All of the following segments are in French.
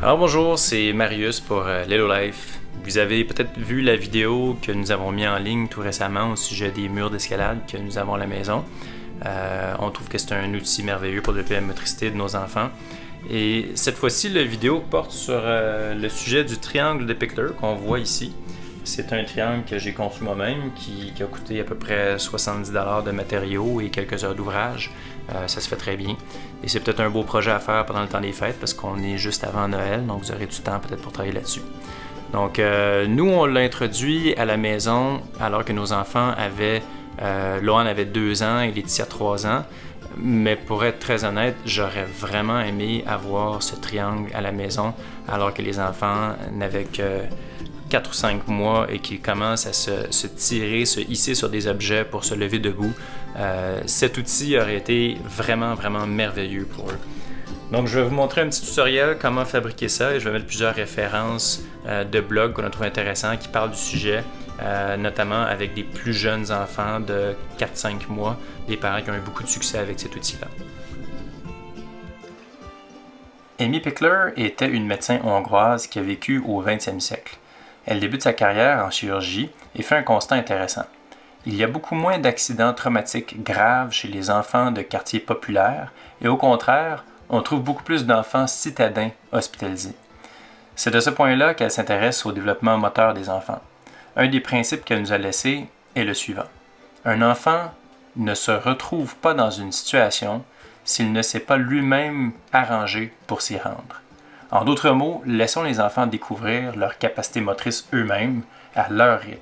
Alors bonjour, c'est Marius pour Lelo Life. Vous avez peut-être vu la vidéo que nous avons mis en ligne tout récemment au sujet des murs d'escalade que nous avons à la maison. On trouve que c'est un outil merveilleux pour développer la motricité de nos enfants. Et cette fois-ci, la vidéo porte sur le sujet du triangle de Pickler qu'on voit ici. C'est un triangle que j'ai conçu moi-même qui a coûté à peu près 70$ de matériaux et quelques heures d'ouvrage. Ça se fait très bien. Et c'est peut-être un beau projet à faire pendant le temps des fêtes parce qu'on est juste avant Noël, donc vous aurez du temps peut-être pour travailler là-dessus. Donc nous, on l'a introduit à la maison alors que nos enfants avaient... Lohan avait 2 ans et Laetitia 3 ans. Mais pour être très honnête, j'aurais vraiment aimé avoir ce triangle à la maison alors que les enfants n'avaient que 4 ou 5 mois et qu'ils commencent à se tirer, se hisser sur des objets pour se lever debout. Cet outil aurait été vraiment merveilleux pour eux. Donc je vais vous montrer un petit tutoriel comment fabriquer ça et je vais mettre plusieurs références de blogs qu'on a trouvé intéressants qui parlent du sujet, notamment avec des plus jeunes enfants de 4-5 mois, des parents qui ont eu beaucoup de succès avec cet outil-là. Amy Pickler était une médecin hongroise qui a vécu au 20e siècle. Elle débute sa carrière en chirurgie et fait un constat intéressant. Il y a beaucoup moins d'accidents traumatiques graves chez les enfants de quartiers populaires et au contraire, on trouve beaucoup plus d'enfants citadins hospitalisés. C'est de ce point-là qu'elle s'intéresse au développement moteur des enfants. Un des principes qu'elle nous a laissés est le suivant. Un enfant ne se retrouve pas dans une situation s'il ne s'est pas lui-même arrangé pour s'y rendre. En d'autres mots, laissons les enfants découvrir leurs capacités motrices eux-mêmes, à leur rythme.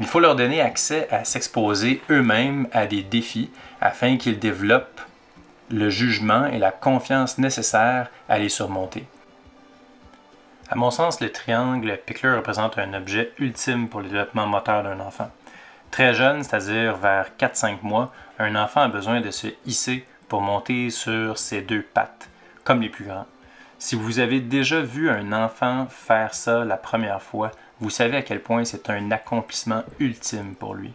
Il faut leur donner accès à s'exposer eux-mêmes à des défis afin qu'ils développent le jugement et la confiance nécessaires à les surmonter. À mon sens, le triangle Pickler représente un objet ultime pour le développement moteur d'un enfant. Très jeune, c'est-à-dire vers 4-5 mois, un enfant a besoin de se hisser pour monter sur ses 2 pattes, comme les plus grands. Si vous avez déjà vu un enfant faire ça la première fois, vous savez à quel point c'est un accomplissement ultime pour lui.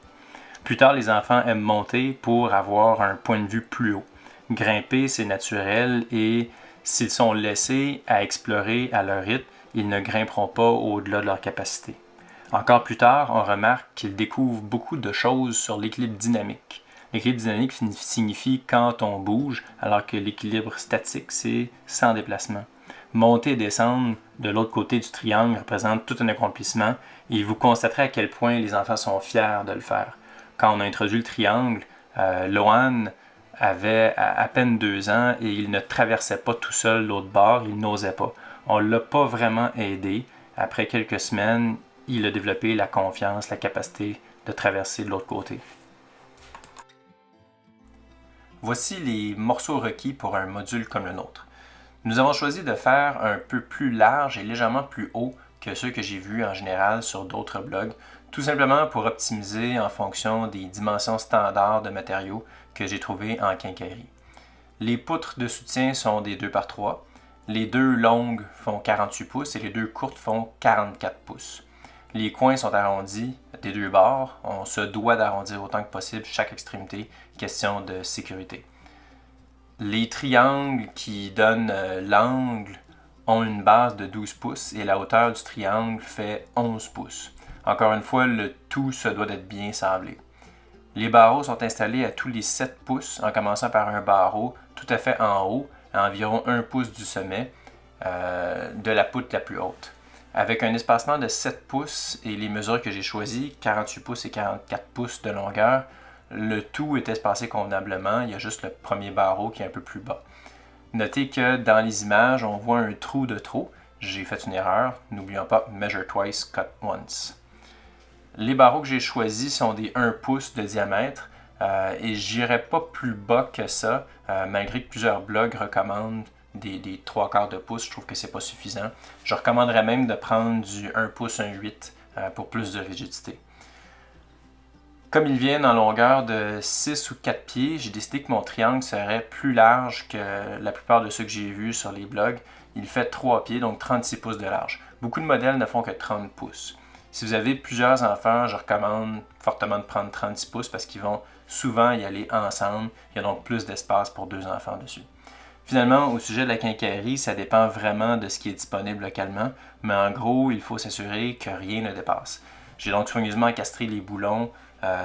Plus tard, les enfants aiment monter pour avoir un point de vue plus haut. Grimper, c'est naturel et s'ils sont laissés à explorer à leur rythme, ils ne grimperont pas au-delà de leur capacité. Encore plus tard, on remarque qu'ils découvrent beaucoup de choses sur l'équilibre dynamique. L'équilibre dynamique signifie quand on bouge, alors que l'équilibre statique, c'est sans déplacement. Monter et descendre de l'autre côté du triangle représente tout un accomplissement et vous constaterez à quel point les enfants sont fiers de le faire. Quand on a introduit le triangle, Lohan avait à peine 2 ans et il ne traversait pas tout seul l'autre bord, il n'osait pas. On ne l'a pas vraiment aidé. Après quelques semaines, il a développé la confiance, la capacité de traverser de l'autre côté. Voici les morceaux requis pour un module comme le nôtre. Nous avons choisi de faire un peu plus large et légèrement plus haut que ceux que j'ai vus en général sur d'autres blogs, tout simplement pour optimiser en fonction des dimensions standards de matériaux que j'ai trouvés en quincaillerie. Les poutres de soutien sont des 2x3, les 2 longues font 48 pouces et les 2 courtes font 44 pouces. Les coins sont arrondis des 2 bords, on se doit d'arrondir autant que possible chaque extrémité, question de sécurité. Les triangles qui donnent l'angle ont une base de 12 pouces et la hauteur du triangle fait 11 pouces. Encore une fois, le tout se doit d'être bien sablé. Les barreaux sont installés à tous les 7 pouces en commençant par un barreau tout à fait en haut, à environ 1 pouce du sommet de la poutre la plus haute. Avec un espacement de 7 pouces et les mesures que j'ai choisies, 48 pouces et 44 pouces de longueur, le tout est espacé convenablement, il y a juste le premier barreau qui est un peu plus bas. Notez que dans les images, on voit un trou de trop. J'ai fait une erreur, n'oublions pas measure twice, cut once. Les barreaux que j'ai choisis sont des 1 pouce de diamètre et j'irai pas plus bas que ça, malgré que plusieurs blogs recommandent des 3/4 de pouce, je trouve que c'est pas suffisant. Je recommanderais même de prendre du 1 pouce 1/8 pour plus de rigidité. Comme ils viennent en longueur de 6 ou 4 pieds, j'ai décidé que mon triangle serait plus large que la plupart de ceux que j'ai vus sur les blogs. Il fait 3 pieds, donc 36 pouces de large. Beaucoup de modèles ne font que 30 pouces. Si vous avez plusieurs enfants, je recommande fortement de prendre 36 pouces parce qu'ils vont souvent y aller ensemble. Il y a donc plus d'espace pour 2 enfants dessus. Finalement, au sujet de la quincaillerie, ça dépend vraiment de ce qui est disponible localement, mais en gros, il faut s'assurer que rien ne dépasse. J'ai donc soigneusement encastré les boulons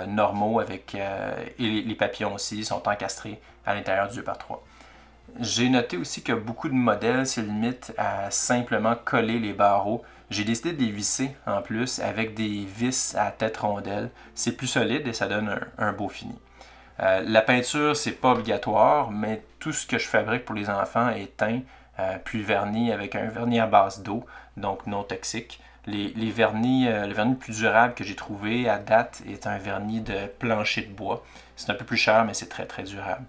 normaux et les papillons aussi sont encastrés à l'intérieur du 2x3. J'ai noté aussi que beaucoup de modèles se limitent à simplement coller les barreaux. J'ai décidé de les visser en plus avec des vis à tête rondelle. C'est plus solide et ça donne un beau fini. La peinture, c'est pas obligatoire, mais tout ce que je fabrique pour les enfants est teint puis verni avec un vernis à base d'eau, donc non toxique. Le vernis plus durable que j'ai trouvé à date est un vernis de plancher de bois. C'est un peu plus cher, mais c'est très très durable.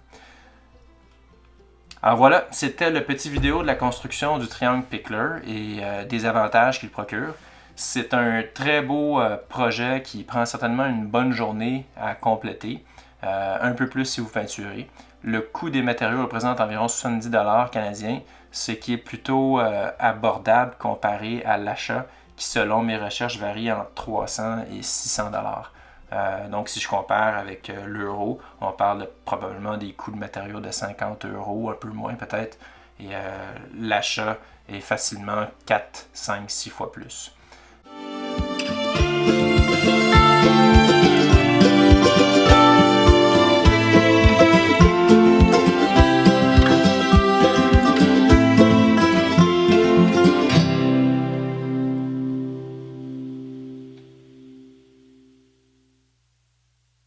Alors voilà, c'était le petit vidéo de la construction du triangle Pickler et des avantages qu'il procure. C'est un très beau projet qui prend certainement une bonne journée à compléter, un peu plus si vous peinturez. Le coût des matériaux représente environ 70$ canadiens, ce qui est plutôt abordable comparé à l'achat qui, selon mes recherches, varie entre 300 et 600$. Donc, si je compare avec l'euro, on parle probablement des coûts de matériaux de 50€, un peu moins peut-être, et l'achat est facilement 4, 5, 6 fois plus.